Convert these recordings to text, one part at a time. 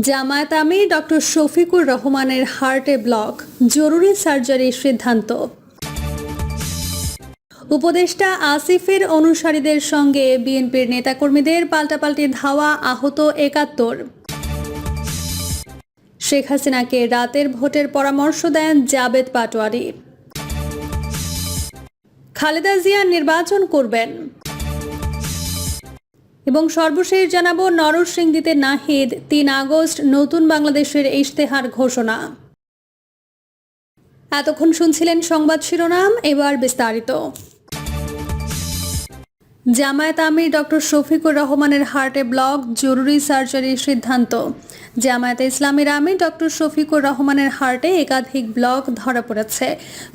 জামায়াত আমির doctor Shafiqur রহমানের হার্টে block, জরুরি সার্জারির সিদ্ধান্ত। উপদেষ্টা আসিফের অনুসারীদের সঙ্গে বিএনপির নেতাকর্মীদের পাল্টাপাল্টি ধাওয়া, আহত ৭১। শেখ হাসিনাকে রাতের ভোটের পরামর্শ দেন জাবেদ পাটোয়ারি। খালেদা জিয়া নির্বাচন করবেন। এবং সর্বশেষ জানাবো, নরসিংদীতে নাহিদ ৩ আগস্ট নতুন বাংলাদেশের ইশতেহার ঘোষণা। এতক্ষণ শুনছিলেন সংবাদ শিরোনাম, এবার বিস্তারিত। জামায়াত আমির ডক্টর শফিকুর রহমানের হার্টে ব্লক, জরুরি সার্জারির সিদ্ধান্ত। জামায়াতে ইসলামীর আমির ডক্টর শফিকুর রহমানের হার্টে একাধিক ব্লক ধরা পড়েছে।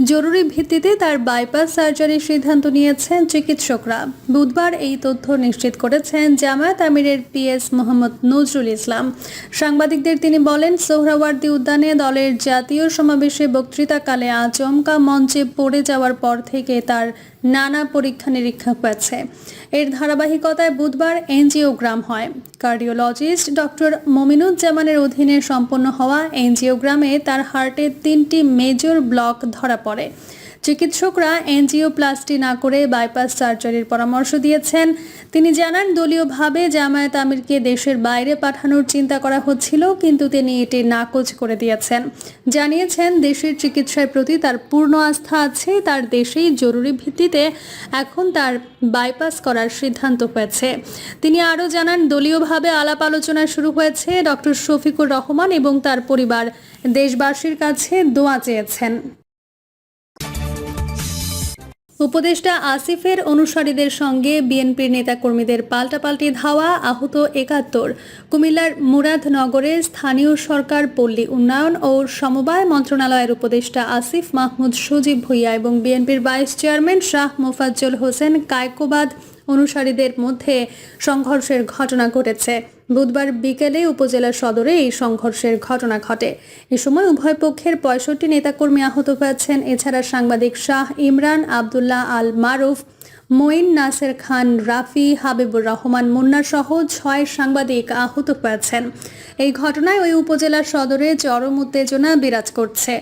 জরুরি ভিত্তিতে তার বাইপাস সার্জারির সিদ্ধান্ত নিয়েছেন চিকিৎসকরা। বুধবার এই তথ্য নিশ্চিত করেছেন জামায়াত আমিরের পিএস মোহাম্মদ নজরুল ইসলাম। সাংবাদিকদের তিনি বলেন, সোহরাওয়ার্দী উদ্যানে দলের জাতীয় সমাবেশে বক্তৃতাকালে আচমকা মঞ্চে পড়ে যাওয়ার পর থেকে তার নানা পরীক্ষা নিরীক্ষা হয়েছে। এর ধারাবাহিকতায় বুধবার এনজিওগ্রাম হয়। কার্ডিওলজিস্ট ডক্টর মমিনুজ্জামানের অধীনে সম্পন্ন হওয়া এনজিওগ্রামে তার হার্টে 3টি মেজর ব্লক ধরা পড়ে। চিকিৎসকরা এনজিওপ্লাস্টি না করে বাইপাস সার্জারির পরামর্শ দিয়েছেন। তিনি জানান, দলীয়ভাবে জামায়াত আমিরকে দেশের বাইরে পাঠানোর চিন্তা করা হচ্ছিল, কিন্তু তিনি এটি নাকচ করে দিয়েছেন। জানিয়েছেন, দেশের চিকিৎসার প্রতি তার পূর্ণ আস্থা আছে। তার দেশেই জরুরি ভিত্তিতে এখন তার বাইপাস করার সিদ্ধান্ত হয়েছে। তিনি আরও জানান, দলীয়ভাবে আলাপ আলোচনা শুরু হয়েছে। ডক্টর শফিকুর রহমান এবং তার পরিবার দেশবাসীর কাছে দোয়া চেয়েছেন। উপদেষ্টা আসিফের অনুসারীদের সঙ্গে বিএনপির নেতাকর্মীদের পাল্টাপাল্টি ধাওয়া, আহত ৭১। কুমিল্লার মুরাদনগরে স্থানীয় সরকার, পল্লী উন্নয়ন ও সমবায় মন্ত্রণালয়ের উপদেষ্টা আসিফ মাহমুদ সজীব ভুঁইয়া এবং বিএনপির ভাইস চেয়ারম্যান শাহ মোফাজ্জল হোসেন কায়কোবাদ অনুসারীদের মধ্যে সংঘর্ষের ঘটনা ঘটেছে। বুধবার বিকেলে উপজেলা সদরে এই সংঘর্ষের ঘটনা ঘটে। এ সময় উভয় পক্ষের ৬৫ নেতাকর্মী আহত হয়েছেন। এছাড়া সাংবাদিক শাহ ইমরান, আবদুল্লাহ আল মারুফ, মঈন নাসের খান, রাফি, হাবিবুর রহমান মুন্না সহ ৬ সাংবাদিক আহত হয়েছেন। এই ঘটনায় ওই উপজেলা সদরে চরম উত্তেজনা বিরাজ করছে।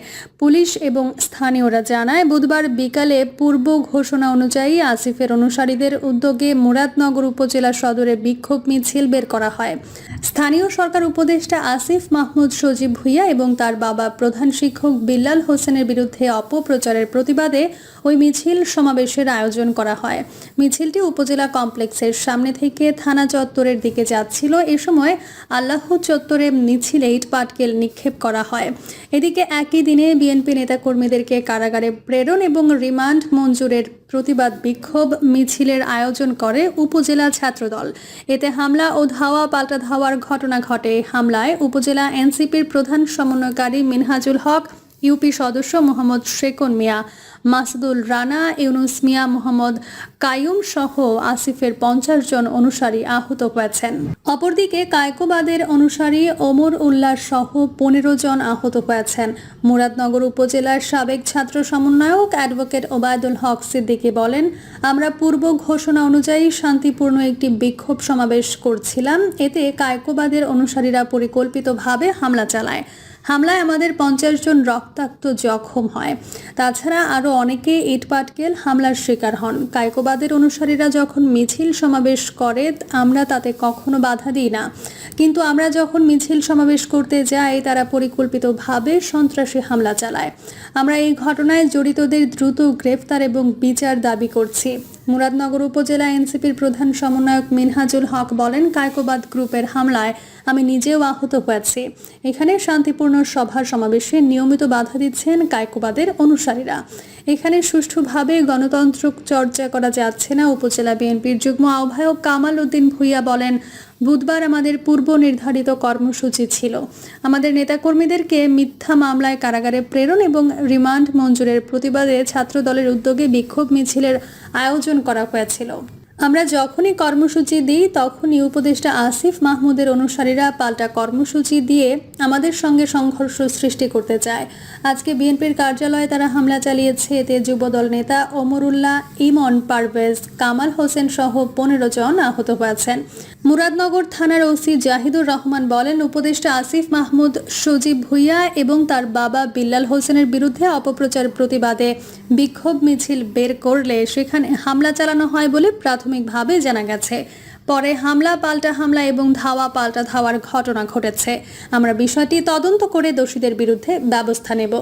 পুলিশ এবং স্থানীয়রা জানায়, বুধবার বিকালে পূর্ব ঘোষণা অনুযায়ী আসিফের অনুসারীদের উদ্যোগে মুরাদনগর উপজেলা সদরে বিক্ষোভ মিছিল বের করা হয়। স্থানীয় সরকার উপদেষ্টা আসিফ মাহমুদ সজীব ভুঁইয়া এবং তার বাবা প্রধান শিক্ষক বিল্লাল হোসেনের বিরুদ্ধে অপপ্রচারের প্রতিবাদে ওই মিছিল সমাবেশের আয়োজন করা হয়। মিছিলটি উপজেলা কমপ্লেক্সের সামনে থেকে থানা চত্বরের দিকে যাচ্ছিল। এ সময় আল্লাহ চত্বরে মিছিলে ইটপাটকেল নিক্ষেপ করা হয়। এদিকে একই দিনে বিএনপি নেতাকর্মীদেরকে কারাগারে প্রেরণ এবং রিমান্ড মঞ্জুরের প্রতিবাদ বিক্ষোভ মিছিলের আয়োজন করে উপজেলা ছাত্রদল। এতে হামলা ও ধাওয়া পাল্টা ধাওয়ার ঘটনা ঘটে। হামলায় উপজেলা এনসিপির প্রধান সমন্বয়কারী মিনহাজুল হক, ইউপি সদস্য মোহাম্মদ শেকন মিয়া, মাসুদুল রানা, ইউনুস মিয়া, মোহাম্মদ কায়ুম সহ আসিফের ৫০ জন অনুসারী আহত হয়েছেন। অপরদিকে কায়কোবাদের অনুসারী ওমর উল্লাহ সহ ১৫ জন আহত হয়েছেন। মুরাদনগর উপজেলার সাবেক ছাত্র সমন্বয়ক অ্যাডভোকেট ওবায়দুল হক সিদ্দিকী বলেন, আমরা পূর্ব ঘোষণা অনুযায়ী শান্তিপূর্ণ একটি বিক্ষোভ সমাবেশ করছিলাম। এতে কায়কোবাদের অনুসারীরা পরিকল্পিতভাবে হামলা চালায়। হামলায় আমাদের ৫০ জন রক্তাক্ত জখম হয়। তাছাড়া আরও অনেকে ইটপাটকেল হামলার শিকার হন। কায়কোবাদের অনুসারীরা যখন মিছিল সমাবেশ করে আমরা তাতে কখনো বাধা দিই না, কিন্তু আমরা যখন মিছিল সমাবেশ করতে যাই তারা পরিকল্পিতভাবে সন্ত্রাসী হামলা চালায়। আমরা এই ঘটনায় জড়িতদের দ্রুত গ্রেফতার এবং বিচার দাবি করছি। মুরাদনগর উপজেলা এনসিপির প্রধান সমন্বয়ক মিনহাজুল হক বলেন, কায়কোবাদ গ্রুপের হামলায় আমি নিজেও আহত হয়েছি। এখানে শান্তিপূর্ণ সভা সমাবেশে নিয়মিত বাধা দিচ্ছেন কায়কোবাদের অনুসারীরা। এখানে সুষ্ঠুভাবে গণতন্ত্র চর্চা করা যাচ্ছে না। উপজেলা বিএনপির যুগ্ম আহ্বায়ক কামাল উদ্দিন ভুঁইয়া বলেন, বুধবার আমাদের পূর্ব নির্ধারিত কর্মসূচি ছিল। আমাদের নেতাকর্মীদেরকে মিথ্যা মামলায় কারাগারে প্রেরণ এবং রিমান্ড মঞ্জুরের প্রতিবাদে ছাত্রদলের উদ্যোগে বিক্ষোভ মিছিলের আয়োজন করা হয়েছিল। আমরা যখনই কর্মসূচি দিই তখনই উপদেষ্টা আসিফ মাহমুদের অনুসারীরা পাল্টা কর্মসূচি দিয়ে আমাদের সঙ্গে সংঘর্ষ সৃষ্টি করতে চায়। আজকে বিএনপির কার্যালয়ে তারা হামলা চালিয়েছে। এতে যুবদল নেতা ওমরুল্লাহ, ইমন, পারভেজ, কামাল হোসেন সহ 15 জন আহত হয়েছেন। মুরাদনগর থানার ওসি জাহিদুর রহমান বলেন, উপদেষ্টা আসিফ মাহমুদ, সজীব ভুইয়া এবং তার বাবা বিল্লাল হোসেনের বিরুদ্ধে অপপ্রচার প্রতিবাদে বিক্ষোভ মিছিল বের করলে সেখানে হামলা চালানো হয় বলে প্রাথমিকভাবে জানা গেছে। পরে হামলা পাল্টা হামলা এবং ধাওয়া পাল্টা ধাওয়ার ঘটনা ঘটেছে। আমরা বিষয়টি তদন্ত করে দোষীদের বিরুদ্ধে ব্যবস্থা নেব।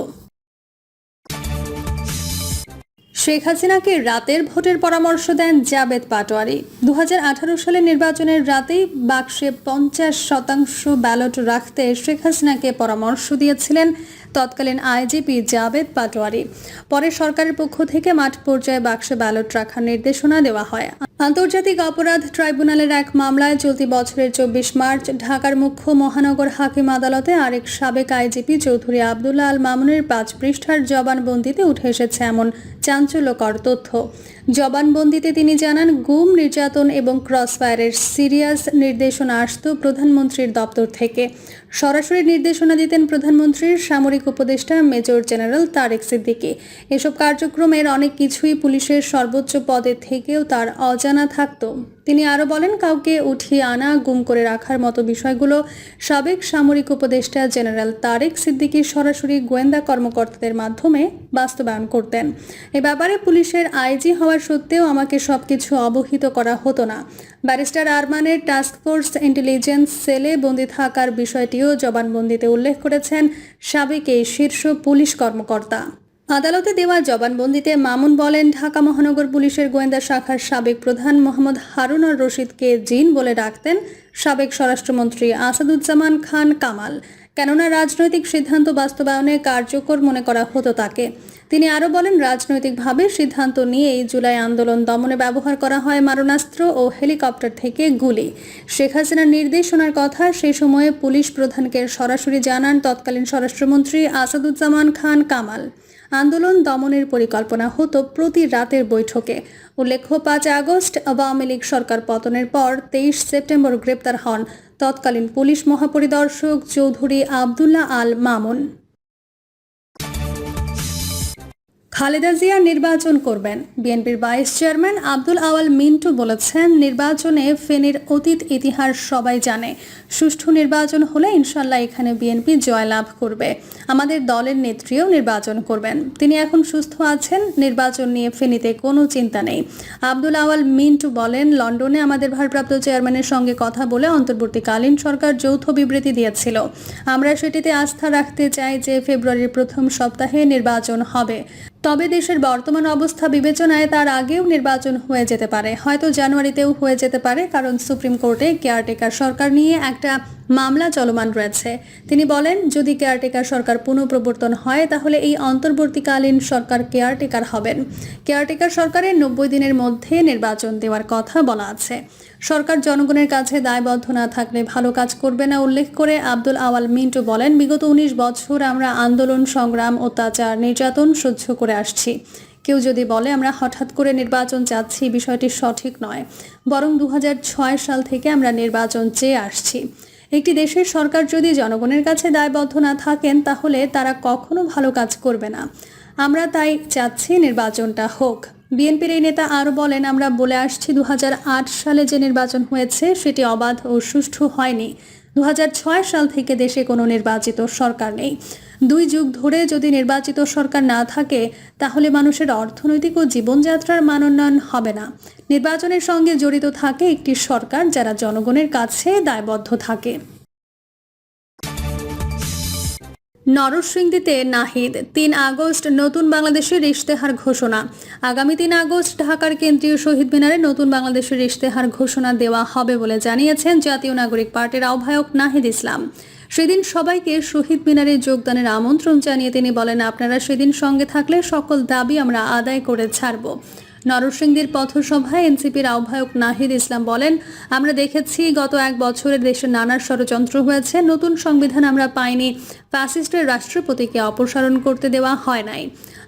শেখ হাসিনাকে রাতের ভোটের পরামর্শ দেন জাবেদ পাটোয়ারি। 2018 সালের নির্বাচনের রাতেই বাক্সে 50% ব্যালট রাখতে শেখ হাসিনাকে পরামর্শ দিয়েছিলেন তৎকালীন আইজিপি জাবেদ পাটোয়ারি। পরে সরকারের পক্ষ থেকে মাঠ পর্যায়ে বাক্সে ব্যালট রাখার নির্দেশনা দেওয়া হয়। আন্তর্জাতিক অপরাধ ট্রাইব্যুনালের এক মামলায় চলতি বছরের 24 মার্চ ঢাকার মুখ্য মহানগর হাকিম আদালতে আরেক সাবেক আইজিপি চৌধুরী আবদুল্লাহ আল মামুনের 5 পৃষ্ঠার জবানবন্দিতে উঠে এসেছে এমন চাঞ্চল্যকর তথ্য। জবানবন্দিতে তিনি জানান, গুম, নির্যাতন এবং ক্রসফায়ারের সিরিয়াস নির্দেশনা আসত প্রধানমন্ত্রীর দপ্তর থেকে। সরাসরি নির্দেশনা দিতেন প্রধানমন্ত্রীর সামরিক উপদেষ্টা মেজর জেনারেল তারেক সিদ্দিকী। এসব কার্যক্রমের অনেক কিছুই পুলিশের সর্বোচ্চ পদে থেকেও তার অজানা থাকত। তিনি আরও বলেন, কাউকে উঠিয়ে আনা, গুম করে রাখার মতো বিষয়গুলো সাবেক সামরিক উপদেষ্টা জেনারেল তারেক সিদ্দিকী সরাসরি গোয়েন্দা কর্মকর্তাদের মাধ্যমে বাস্তবায়ন করতেন। এ ব্যাপারে পুলিশের আইজি হওয়া সত্ত্বেও আমাকে সবকিছু অবহিত করা হতো না। ব্যারিস্টার আরমানের টাস্কফোর্স ইন্টেলিজেন্স সেলে বন্দী থাকার বিষয়টিও জবানবন্দিতে উল্লেখ করেছেন সাবেক এই শীর্ষ পুলিশ কর্মকর্তা। আদালতে দেওয়া জবানবন্দিতে মামুন বলেন, ঢাকা মহানগর পুলিশের গোয়েন্দা শাখার সাবেক প্রধান মোহাম্মদ হারুনুর রশিদকে জিন বলে ডাকতেন সাবেক স্বরাষ্ট্রমন্ত্রী আসাদুজ্জামান খান কামাল, কেননা রাজনৈতিক সিদ্ধান্ত বাস্তবায়নে কার্যকর মনে করা হতো তাকে। তিনি আরও বলেন, রাজনৈতিকভাবে সিদ্ধান্ত নিয়েই জুলাই আন্দোলন দমনে ব্যবহার করা হয় মারণাস্ত্র ও হেলিকপ্টার থেকে গুলি। শেখ হাসিনার নির্দেশনার কথা সেই সময়ে পুলিশ প্রধানকে সরাসরি জানান তৎকালীন স্বরাষ্ট্রমন্ত্রী আসাদুজ্জামান খান কামাল। আন্দোলন দমনের পরিকল্পনা হতো প্রতি রাতের বৈঠকে। উল্লেখ্য, 5 আগস্ট আওয়ামী লীগ সরকার পতনের পর 23 সেপ্টেম্বর গ্রেপ্তার হন তৎকালীন পুলিশ মহাপরিদর্শক চৌধুরী আবদুল্লাহ আল মামুন। খালেদা জিয়া নির্বাচন করবেন। বিএনপির ভাইস চেয়ারম্যান আব্দুল আওয়াল মিন্টু বলেছেন, নির্বাচনে ফেনীর অতীত ইতিহাস সবাই জানে। সুষ্ঠু নির্বাচন হলে ইনশাল্লাহ এখানে বিএনপি জয়লাভ করবে। আমাদের দলের নেত্রীও নির্বাচন করবেন। তিনি এখন সুস্থ আছেন। নির্বাচন নিয়ে ফেনীতে কোনো চিন্তা নেই। আব্দুল আওয়াল মিন্টু বলেন, লন্ডনে আমাদের ভারপ্রাপ্ত চেয়ারম্যানের সঙ্গে কথা বলে অন্তর্বর্তীকালীন সরকার যৌথ বিবৃতি দিয়েছিল। আমরা সেটিতে আস্থা রাখতে চাই যে ফেব্রুয়ারির প্রথম সপ্তাহে নির্বাচন হবে। তবে দেশের বর্তমান অবস্থা বিবেচনায় তার আগেও নির্বাচন হয়ে যেতে পারে, হয়তো জানুয়ারিতেও হয়ে যেতে পারে, কারণ সুপ্রিম কোর্টে কেয়ারটেকার সরকার নিয়ে একটা মামলা চলমান রয়েছে। তিনি বলেন, যদি কেয়ারটেকার সরকার পুনঃপ্রবর্তন হয় তাহলে এই অন্তর্বর্তীকালীন সরকার কেয়ারটেকার হবেন। কেয়ারটেকার সরকারের 90 দিনের মধ্যে নির্বাচন দেওয়ার কথা বলা আছে। সরকার জনগণের কাছে দায়বদ্ধ না থাকলে ভালো কাজ করবে না উল্লেখ করে আব্দুল আওয়াল মিন্টু বলেন, বিগত 19 বছর আমরা আন্দোলন, সংগ্রাম, অত্যাচার, নির্যাতন সহ্য করে আসছি। কেউ যদি বলে আমরা হঠাৎ করে নির্বাচন চাচ্ছি, বিষয়টি সঠিক নয়। বরং 2006 সাল থেকে আমরা নির্বাচন চেয়ে আসছি। একটি দেশের সরকার যদি জনগণের কাছে দায়বদ্ধ না থাকেন তাহলে তারা কখনো ভালো কাজ করবে না। আমরা তাই চাচ্ছি নির্বাচনটা হোক। বিএনপির এই নেতা আরও বলেন, আমরা বলে আসছি 2008 সালে যে নির্বাচন হয়েছে সেটি অবাধ ও সুষ্ঠু হয়নি। 2006 সাল থেকে দেশে কোনো নির্বাচিত সরকার নেই। 2 যুগ ধরে যদি নির্বাচিত সরকার না থাকে তাহলে মানুষের অর্থনৈতিক ও জীবনযাত্রার মান উন্নয়ন হবে না। নির্বাচনের সঙ্গে জড়িত থাকে একটি সরকার যারা জনগণের কাছে দায়বদ্ধ থাকে। নরসিংদীতে নাহিদ, 3 আগস্ট নতুন বাংলাদেশের ইশতেহার ঘোষণা। আগামী 3 আগস্ট ঢাকার কেন্দ্রীয় শহীদ মিনারে নতুন বাংলাদেশের ইশতেহার ঘোষণা দেওয়া হবে বলে জানিয়েছেন জাতীয় নাগরিক পার্টির আহ্বায়ক নাহিদ ইসলাম। সেদিন সবাইকে শহীদ মিনারে যোগদানের আমন্ত্রণ জানিয়ে তিনি বলেন, আপনারা সেদিন সঙ্গে থাকলে সকল দাবি আমরা আদায় করে ছাড়ব। নরসিংদীর পথসভায় এনসিপির আহ্বায়ক নাহিদ ইসলাম বলেন, আমরা দেখেছি গত 1 বছরে দেশে নানা ষড়যন্ত্র হয়েছে। নতুন সংবিধান আমরা পাইনি, ফ্যাসিস্টের রাষ্ট্রপতিকে অপসারণ করতে দেওয়া হয় নাই,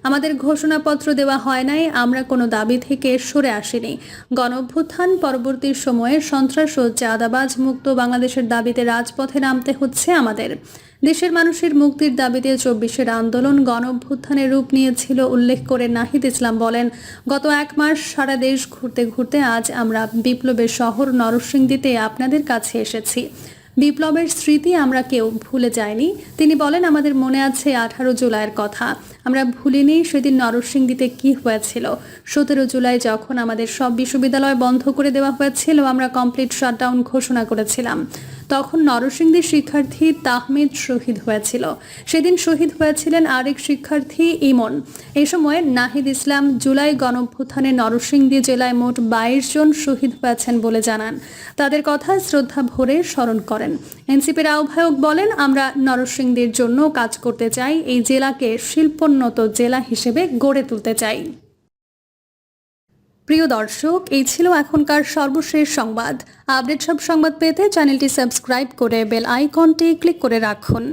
আমাদের ঘোষণাপত্র দেওয়া হয় নাই, আমরা কোনো দাবি থেকে সরে আসিনি। গণঅভ্যুত্থান পরবর্তী সময়ে সন্ত্রাস ও চাঁদাবাজ মুক্ত বাংলাদেশের দাবিতে রাজপথে নামতে হচ্ছে আমাদের। দেশের মানুষের মুক্তির দাবিতে 24-এর আন্দোলন গণঅভ্যুত্থানের রূপ নিয়েছিল উল্লেখ করে নাহিদ ইসলাম বলেন, গত 1 মাস সারা দেশ ঘুরতে ঘুরতে আজ আমরা বিপ্লবের শহর নরসিংদীতে আপনাদের কাছে এসেছি। বিপ্লবের স্মৃতি আমরা কেউ ভুলে যাইনি। তিনি বলেন, আমাদের মনে আছে 18 জুলাইয়ের কথা, আমরা ভুলিনি সেদিন নরসিংদীতে কি হয়েছিল। 17 জুলাই যখন আমাদের সব বিশ্ববিদ্যালয় বন্ধ করে দেওয়া হয়েছিল, আমরা কমপ্লিট শাটডাউন ঘোষণা করেছিলাম। তখন নরসিংদীর শিক্ষার্থী তাহমিদ শহীদ হয়েছিল। সেদিন শহীদ হয়েছিলেন আরেক শিক্ষার্থী ইমন। এই সময় নাহিদ ইসলাম জুলাই গণঅভ্যুত্থানে নরসিংদী জেলায় মোট 22 জন শহীদ হয়েছেন বলে জানান। তাদের কথা শ্রদ্ধা ভরে স্মরণ করেন। এনসিপির আহ্বায়ক বলেন, আমরা নরসিংদীর জন্য কাজ করতে চাই, এই জেলাকে শিল্পোন্নত জেলা হিসেবে গড়ে তুলতে চাই। প্রিয় দর্শক, এই ছিল এখনকার সর্বশেষ সংবাদ। আপডেট সব সংবাদ পেতে চ্যানেলটি সাবস্ক্রাইব করে বেল আইকনটি ক্লিক করে রাখুন।